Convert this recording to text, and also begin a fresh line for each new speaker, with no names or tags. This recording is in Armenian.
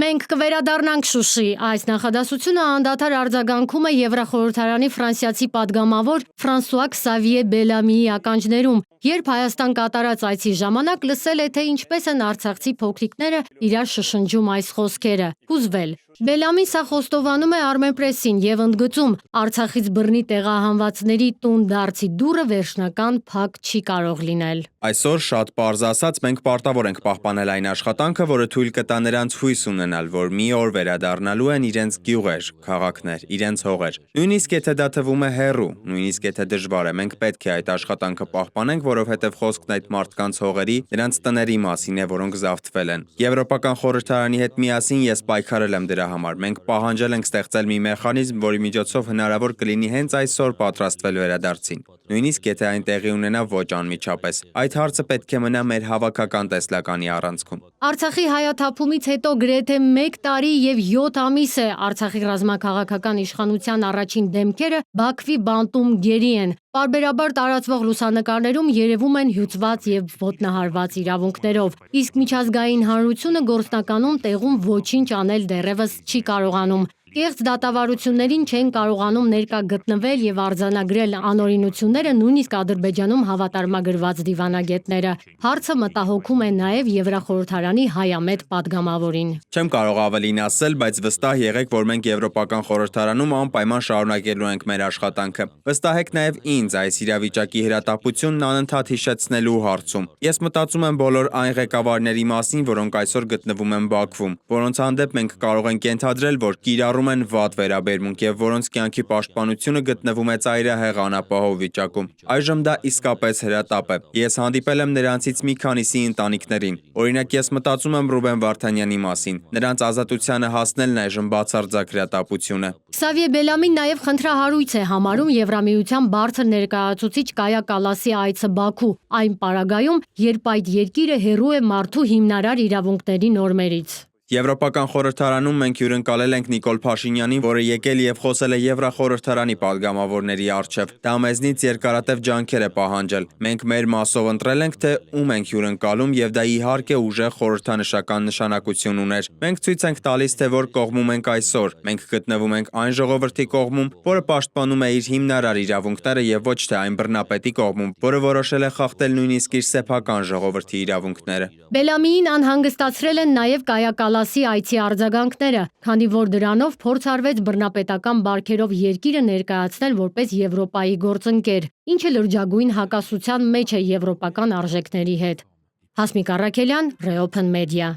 Մենք կվերադառնանք Շուշի։ Այս նախադասությունը անդադար արձագանքում է Եվրախորհրդարանի ֆրանսիացի падգամավոր Ֆրանսուଆ Քսավիե Բելամիի ականջներում, երբ Հայաստան կատարած այցի ժամանակ լսել է, թե ինչպես են արցախցի փոքրիկները իրար շշնջում այս խոսքերը. հուզվել։ Բելամին սա խոստովանում է Armenpress-ին եւ ընդգծում, Արցախից բռնի տեղահանվածների տուն դարձի դուռը վերջնական փակ չի կարող լինել։
Այսօր շատ պարզ ասած մենք պարտավոր ենք պահպանել այն աշխատանքը, որը թույլ կտա նրանց հույս ունենալ, որ մի օր վերադառնալու են իրենց գյուղեր, քաղաքներ, իրենց հողեր։ Նույնիսկ եթե դա թվում է հեռու, նույնիսկ եթե դժվար է, մենք պետք է այդ աշխատանքը պահպանենք, որովհետև խոսքն այդ մարդկանց հողերի, նրանց տների մասին է, որոնք զավթվել են։ Եվրոպական խորհրդարանի հետ միասին ես պայքարել եմ դրա համար։ Մենք պահանջել ենք ստեղծել մի մեխանիզմ, որի միջոցով հնարավոր կլինի հենց այսօր պատրաստվել վերադարձին։ Նույնիսկ եթե այն տեղի ունենա ոչ անմիջապես։ Այդ հարցը պետք է մնա մեր հավաքական տեսլականի առանցքում։
Արցախի հայաթափումից հետո գրեթե 1 տարի եւ 7 ամիս է Արցախի ռազմաքաղաքական իշխանության առաջին դեմքերը Բաքվի բանտում գերի են։ Պարբերաբար տարածվող լուսանկարներում երևում են հյուծված եւ ոտնահարված իրավունքներով, իսկ միջազգային հանրությունը գործնականում տեղում ոչինչ անել դեռևս չի կարողանում։ Կեղծ դատավարություններին չեն կարողանում ներկա գտնվել եւ արձանագրել անօրինությունները նույնիսկ Ադրբեջանում հավատարմագրված դիվանագետները։ Հարցը մտահոգում է նաեւ Եվրախորհրդարանի հայամետ падգամավորին։
Չեմ կարող ավելին ասել, բայց վստահ եղեք, որ մենք Եվրոպական խորհրդարանում անպայման շարունակելու ենք մեր աշխատանքը։ Վստահեք նաեւ ինձ այս իրավիճակի հրատապությունն անընդհատ հիշեցնելու հարցում։ Ես մտածում եմ բոլոր այն ղեկավարների մասին, որոնք այսօր գտնվում են Բաքվում, որոնց հանդեպ մենք կարող ենք ենթադրել, որ կիրառում են վատ վերաբերմունք եւ որոնց կյանքի պաշտպանությունը գտնվում է ծայրահեղ անապահով վիճակում։ Այժմ դա իսկապես հրատապ է։ Ես հանդիպել եմ նրանցից մի քանիսի ընտանիքներին։ Օրինակ ես մտածում եմ Ռուբեն Վարդանյանի մասին։ Նրանց ազատությանը հասնելն այժմ բացարձակ հրատապություն է։
Քսավիե Բելամին նաև խնդրահարույց է համարում Եվրամիության բարձր ներկայացուցիչ Կայա Կալասի այցը Բաքու, այն պարագայում, երբ այդ երկիրը հեռու է մարդու հիմնարար իրավունքների նորմերից։
Եվրոպական խորհրդարանում մենք հյուրընկալել ենք Նիկոլ Փաշինյանին, որը եկել եւ խոսել է Եվրախորհրդարանի падգամավորների առջև։ Դա մեզնից երկարատև ջանքեր է պահանջել։ Մենք մեր մասով ընտրել ենք, թե ում ենք հյուրընկալում եւ դա իհարկե ուժեղ խորհրդանշական նշանակություն ուներ։ Մենք ցույց ենք տալիս, թե որ կողմում ենք այսօր։ Մենք գտնվում ենք այն ժողովրդի կողմում, որը պաշտպանում է իր հիմնարար իրավունքները եւ ոչ թե այն բռնապետի կողմում, որը որոշել է խախտել նույնիսկ իր սեփական ժողովրդի իրավունքները։
Բելամիին անհանգստացրել են նաև Կայա Կալասի այցի արձագանքները, քանի որ դրանով փորձ արվեց բռնապետական բարքերով երկիրը ներկայացնել որպես Եվրոպայի գործընկեր, ինչը լրջագույն հակասության մեջ է եվրոպական արժեքների հետ։ Հասմիկ Առաքելյան, Reopen Media։